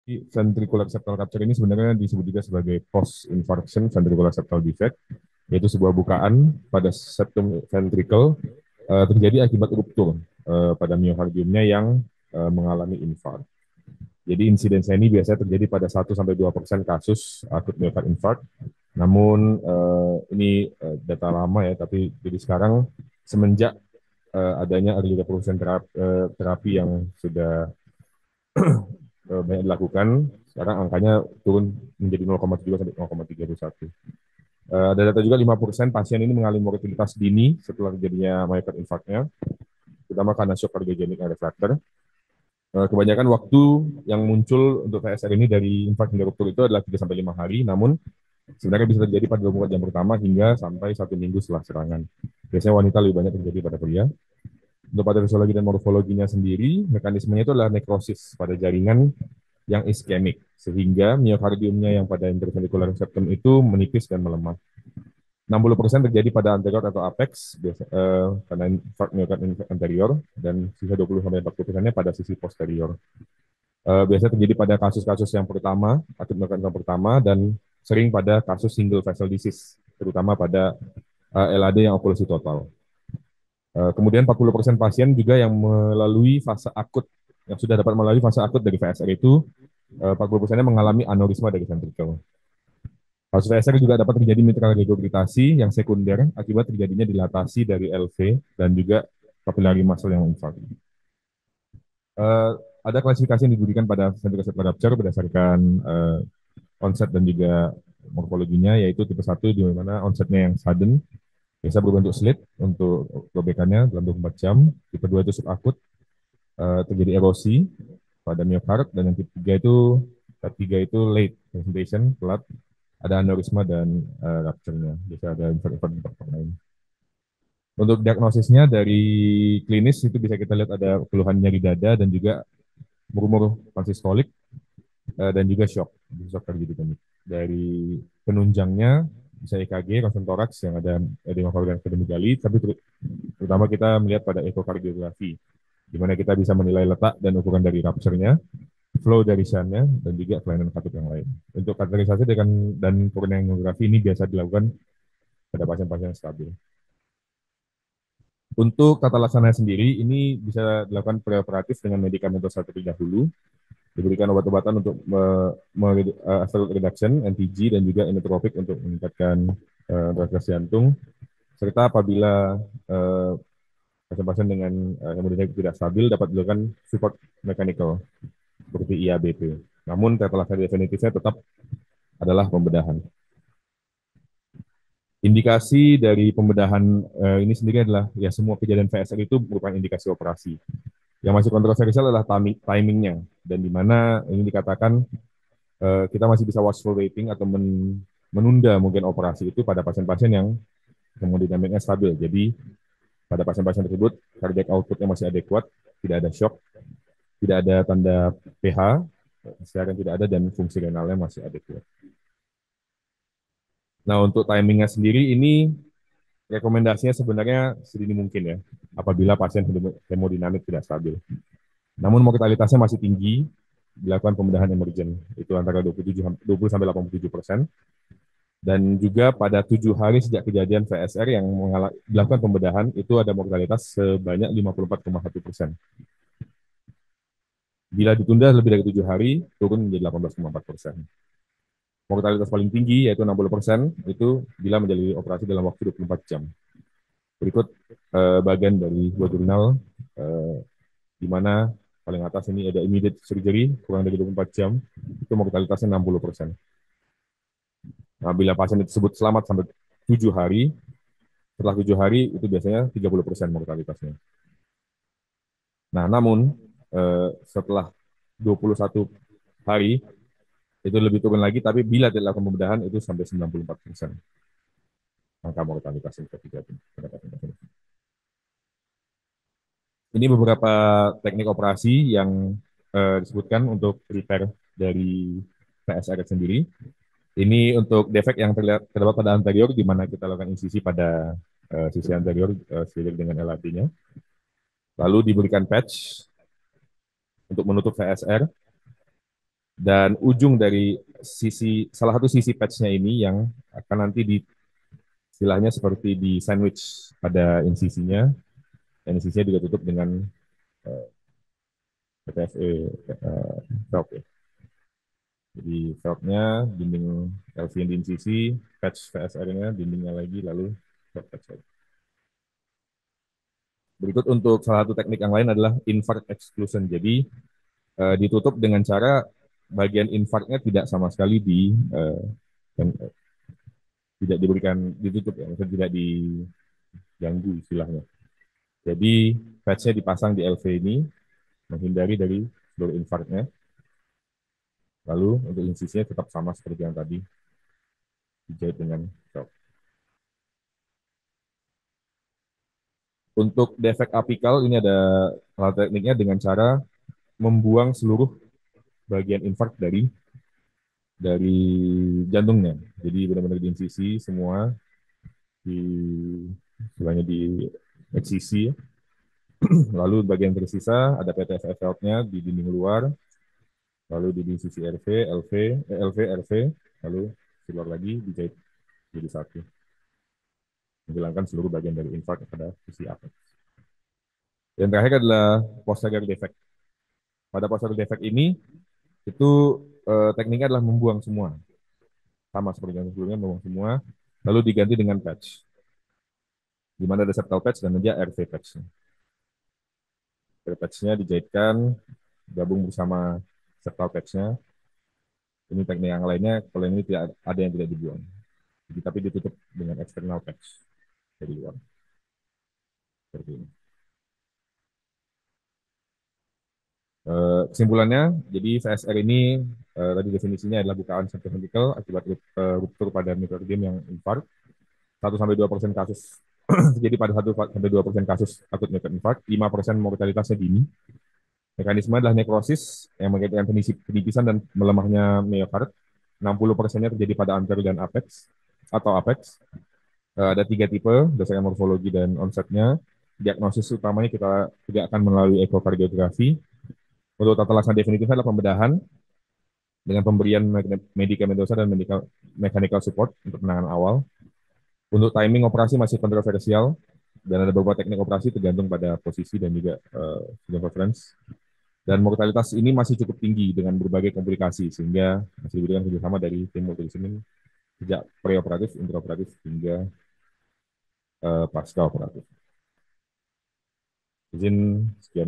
Ventricular septal rupture ini sebenarnya disebut juga sebagai post infarction ventricular septal defect, yaitu sebuah bukaan pada septum ventricle terjadi akibat ruptur pada miokardiumnya yang mengalami infark. Jadi insidensinya ini biasanya terjadi pada 1-2% kasus akut myocard infarct. Namun ini data lama ya, tapi jadi sekarang semenjak adanya early intervention terapi yang sudah banyak dilakukan, sekarang angkanya turun menjadi 0,7 sampai 0,31. Ada data juga 5% pasien ini mengalami mortalitas dini setelah terjadinya myocard infarktnya, terutama karena shock cardiogenic and refractor. Kebanyakan waktu yang muncul untuk VSR ini dari infark hingga ruptur itu adalah 3-5 hari, namun sebenarnya bisa terjadi pada 24 jam pertama hingga sampai 1 minggu setelah serangan. Biasanya wanita lebih banyak terjadi pada pria. Untuk pada fisiologi dan morfologinya sendiri, mekanismenya itu adalah nekrosis pada jaringan yang iskemik, sehingga miokardiumnya yang pada interventricular septum itu menipis dan melemah. 60% terjadi pada anterior atau apex, karena infark miokard anterior, dan sisa 20-40%-nya pada sisi posterior. Biasanya terjadi pada kasus-kasus yang pertama, akut miokard yang pertama, dan sering pada kasus single vessel disease, terutama pada LAD yang oklusi total. Kemudian 40% pasien juga yang melalui fase akut, yang sudah dapat melalui fase akut dari VSR itu, 40%-nya mengalami aneurisma dari ventricle. Kasus VSR juga dapat terjadi mitral regurgitasi yang sekunder akibat terjadinya dilatasi dari LV dan juga papillary muscle yang infark. Uh, ada klasifikasi yang diberikan pada ventricular septal rupture berdasarkan onset dan juga morfologinya, yaitu tipe 1 di mana onsetnya yang sudden, biasa berbentuk slit untuk gobekannya dalam 24 jam. Tipe 2 itu subakut, terjadi erosi pada miokard, dan yang tipe 3 itu late presentation, telat, ada aneurisma dan rupture-nya. Bisa ada infark lain. Untuk diagnosisnya dari klinis itu bisa kita lihat ada keluhan nyeri dada dan juga murmur konsistolik dan juga shock terjadi. Dari penunjangnya bisa EKG, ronsen toraks yang ada edema dan epidemiologi, tapi terutama kita melihat pada ekokardiografi, di mana kita bisa menilai letak dan ukuran dari rupture-nya, flow dari shunt-nya, dan juga kelainan katup yang lain. Untuk kategorisasi dan koronariografi ini biasa dilakukan pada pasien-pasien yang stabil. Untuk tata laksana sendiri, ini bisa dilakukan preoperatif dengan medikamentos terlebih dahulu, diberikan obat-obatan untuk absolute reduction, NTG, dan juga inotropik untuk meningkatkan refleks jantung, serta apabila pasien-pasien dengan hemodinamik tidak stabil dapat dilakukan support mechanical seperti IABP. Namun tata laksana definitifnya tetap adalah pembedahan. Indikasi dari pembedahan ini sendiri adalah ya semua kejadian VSR itu merupakan indikasi operasi. Yang masih kontroversial adalah timingnya, dan di mana ini dikatakan kita masih bisa watchful waiting atau menunda mungkin operasi itu pada pasien-pasien yang hemodinamiknya stabil. Jadi pada pasien-pasien tersebut cardiac outputnya masih adekuat, tidak ada shock, tidak ada tanda pH, kesehatan tidak ada, dan fungsi renalnya masih adekuat. Nah, untuk timingnya sendiri ini rekomendasinya sebenarnya sedini mungkin ya, apabila pasien hemodinamik tidak stabil. Namun mortalitasnya masih tinggi, dilakukan pembedahan emergen, itu antara 20-87%. Dan juga pada 7 hari sejak kejadian VSR yang dilakukan pembedahan, itu ada mortalitas sebanyak 54,1%. Bila ditunda lebih dari 7 hari, turun menjadi 18,4%. Mortalitas paling tinggi yaitu 60%, itu bila menjalani operasi dalam waktu 24 jam. Berikut bagian dari buah jurnal, di mana paling atas ini ada immediate surgery, kurang dari 24 jam, itu mortalitasnya 60%. Nah, bila pasien tersebut selamat sampai 7 hari, setelah 7 hari itu biasanya 30% mortalitasnya. Nah, namun setelah 21 hari, itu lebih turun lagi, tapi bila tidak dilakukan pembedahan itu sampai 94% angka mortalitas yang terjadi. Ini beberapa teknik operasi yang disebutkan untuk prepare dari PSR sendiri. Ini untuk defek yang terdapat pada anterior, di mana kita lakukan insisi pada sisi anterior seiring dengan LAD-nya. Lalu diberikan patch untuk menutup VSR. Dan ujung dari salah satu sisi patch-nya ini yang akan nanti istilahnya seperti di sandwich pada insisinya, dan insisinya juga tutup dengan uh, PTFE felt ya. Jadi feltnya dinding LV yang di insisi, patch VSR-nya dindingnya lagi, lalu patch lagi. Berikut untuk salah satu teknik yang lain adalah invert exclusion. Jadi ditutup dengan cara bagian infartnya tidak sama sekali tidak diberikan ditutup ya, maksudnya tidak diganggu istilahnya. Jadi patchnya dipasang di LV ini menghindari dari seluruh infartnya. Lalu untuk insisinya tetap sama seperti yang tadi dijahit dengan shock. Untuk defek apikal ini ada hal tekniknya dengan cara membuang seluruh bagian infart dari jantungnya. Jadi benar-benar di insisi semua di istilahnya di eksisi. Lalu bagian tersisa ada PTFE valve-nya di dinding luar, lalu di sisi RV, LV, LV, RV, lalu keluar lagi dijahit jadi satu, menghilangkan seluruh bagian dari infart pada sisi apex. Yang terakhir adalah posterior defect. Pada posterior defect ini itu tekniknya adalah membuang semua, sama seperti yang sebelumnya membuang semua, lalu diganti dengan patch, di mana ada septal patch dan ada RV patch. RV patch-nya dijahitkan gabung bersama septal patch-nya. Ini teknik yang lainnya, kalau ini tidak ada yang tidak dibuang. Jadi, tapi ditutup dengan external patch dari luar. Seperti ini. Kesimpulannya, jadi VSR ini tadi definisinya adalah bukaan ventricle akibat ruptur pada miokardium yang infark. 1-2% kasus jadi pada 1-2% kasus akut miokardium infark, 5% mortalitasnya dini. Mekanisme adalah nekrosis yang mengakibatkan penipisan dan melemahnya miokard. 60%-nya terjadi pada anterior dan apex atau apex. Ada 3 tipe berdasarkan morfologi dan onsetnya. Diagnosis utamanya kita tidak akan melalui ekokardiografi. Untuk tata laksana definitif adalah pembedahan dengan pemberian medikamentosa dan mechanical support untuk penanganan awal. Untuk timing operasi masih kontroversial dan ada beberapa teknik operasi tergantung pada posisi dan juga preference. Dan mortalitas ini masih cukup tinggi dengan berbagai komplikasi sehingga masih dibutuhkan kerjasama dari tim multidisiplin sejak preoperatif, intraoperatif hingga pasca operatif. Izin sekian.